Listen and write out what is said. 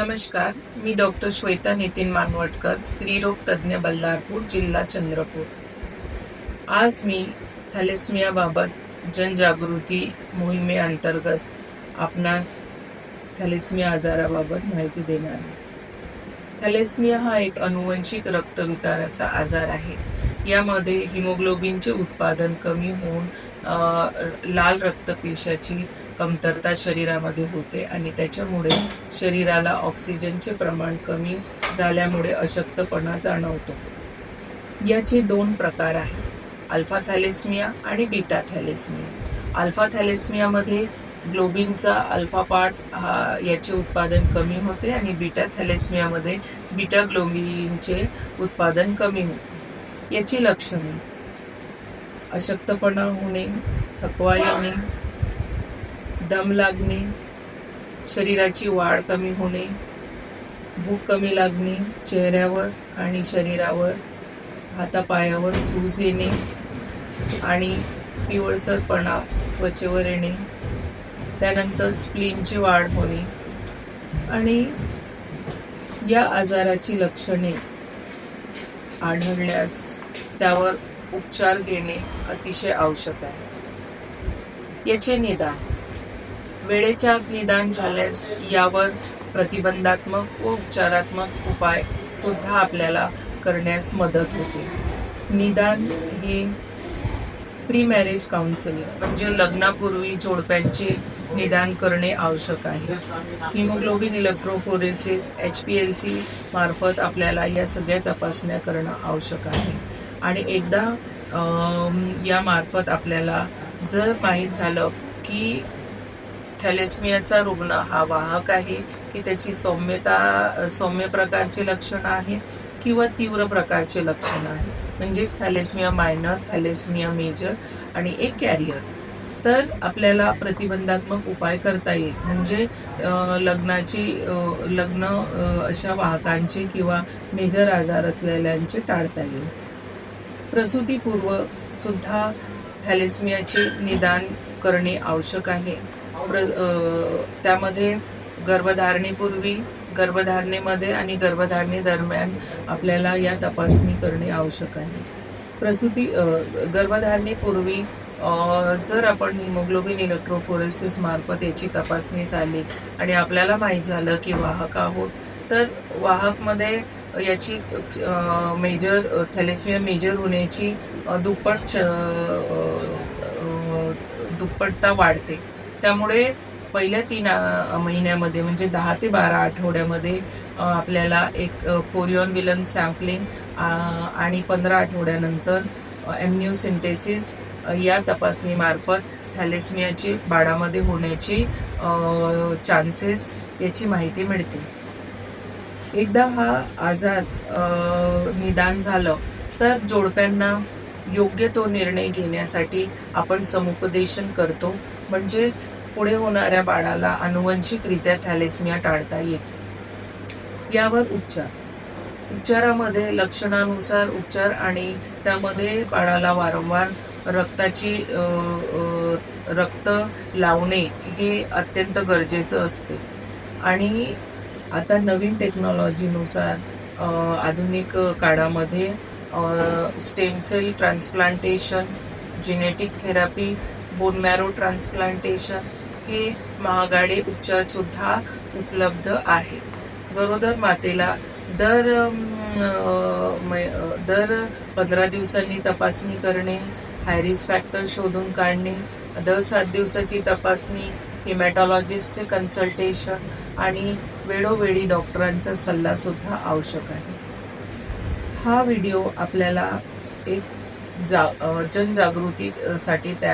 नमस्कार, मी डॉक्टर श्वेता नितीन मानवटकर, स्त्रीरोग तज्ञ, बल्लारपूर, जिल्हा चंद्रपूर। आज मी थॅलेसिमियाबाबत जनजागृती मोहिमेअंतर्गत आपणास थॅलेसिमिया आजाराबाबत माहिती देणार आहे। थॅलेसिमिया हा एक अनुवंशिक रक्तविकाराचा आजार आहे। यामध्ये हिमोग्लोबिनचे उत्पादन कमी होऊन लाल रक्तपेशाची कमतरता शरीरामध्ये होते आणि त्याच्यामुळे शरीराला ऑक्सिजनचे प्रमाण कमी झाल्यामुळे अशक्तपणा जाणवतो। याचे दोन प्रकार आहेत, अल्फा थॅलेसिमिया आणि बीटा थॅलेसिमिया। अल्फा थॅलेसिमियामध्ये ग्लोबिनचा अल्फा पार्ट याचे उत्पादन कमी होते आणि बीटा थॅलेसिमियामध्ये बीटा ग्लोबिनचे उत्पादन कमी होते। याची लक्षणे: अशक्तपणा होणे, थकवा येणे, दम लागणे, शरीराची वाढ कमी होणे, भूक कमी लागणे, चेहऱ्यावर आणि शरीरावर हातापायावर सूज येणे आणि पिवळसरपणा त्वचेवर येणे, त्यानंतर स्प्लीनची वाढ होणे आणि या आजाराची लक्षणे आढळल्यास त्यावर उपचार घेणे अतिशय आवश्यक आहे। याचे निदान: वेळेच्या निदान झाल्यास यावर प्रतिबंधात्मक व उपचारात्मक उपाय सुद्धा आपल्याला करण्यास मदत होते। निदान हे प्री मॅरेज काउन्सिलिंग म्हणजे लग्नापूर्वी जोडप्यांचे निदान करणे आवश्यक आहे। हिमोग्लोबिन इलेक्ट्रोफोरेसिस HPLC मार्फत आपल्याला या सगळ्या तपासण्या करणं आवश्यक आहे आणि एकदा या मार्फत आपल्याला जर माहीत झालं की थॅलेसिमियाचा रुग्ण हा वाहक आहे की त्याची सौम्य प्रकारचे लक्षणं आहेत किंवा तीव्र प्रकारचे लक्षणं आहेत, म्हणजेच थॅलेसिमिया मायनर, थॅलेसिमिया मेजर आणि एक कॅरियर, तर आपल्याला प्रतिबंधात्मक उपाय करता येईल। म्हणजे लग्न अशा वाहकांचे किंवा मेजर आजार असलेल्यांचे टाळता येईल। प्रसूतीपूर्व सुद्धा थॅलेसिमियाचे निदान करणे आवश्यक आहे। त्यामध्ये गर्भधारणेपूर्वी, गर्भधारणेमध्ये आणि गर्भधारणेदरम्यान आपल्याला या तपासणी करणे आवश्यक आहे। गर्भधारणेपूर्वी जर आपण हिमोग्लोबिन इलेक्ट्रोफोरेसिस मार्फत याची तपासणी झाली आणि आपल्याला माहीत झालं की वाहक आहोत, तर वाहकमध्ये याची थॅलेसिमिया मेजर होण्याची दुप्पटता वाढते। त्यामुळे पहिल्या 3 महिन्यामध्ये म्हणजे 10 ते 12 आठवड्यामध्ये आपल्याला एक पोरियॉन सॅम्पलिंग आणि 15 आठवड्यानंतर एम्निओसेंटेसिस या तपासणीमार्फत थॅलेसिमियाची बाळामध्ये होण्याची चान्सेस याची माहिती मिळते। एकदा हा आजार निदान झालं तर जोडप्यांना योग्य तो निर्णय घेण्यासाठी आपण समुपदेशन करतो, म्हणजेच पुढे होणाऱ्या बाळाला आनुवंशिकरित्या थॅलेसिमिया टाळता येतो। यावर उपचारामध्ये लक्षणानुसार उपचार आणि त्यामध्ये बाळाला वारंवार रक्त लावणे हे अत्यंत गरजेचं असते। आणि आता नवीन टेक्नॉलॉजीनुसार आधुनिक काळामध्ये stem cell transplantation, genetic therapy, bone marrow transplantation हे महागडे उपचार सुद्धा उपलब्ध आहे। गरोदर मातेला दर 15 दिवसांनी तपासणी करणे, हाय रिस्क फॅक्टर शोधून काढणे, दर 7 दिवसाची तपासणी, हेमॅटॉलॉजिस्टचे कन्सल्टेशन आणि वेळोवेळी डॉक्टरांचा सल्ला सुद्धा आवश्यक आहे। हा व्हिडिओ आपल्याला एक जनजागृतीसाठी तयार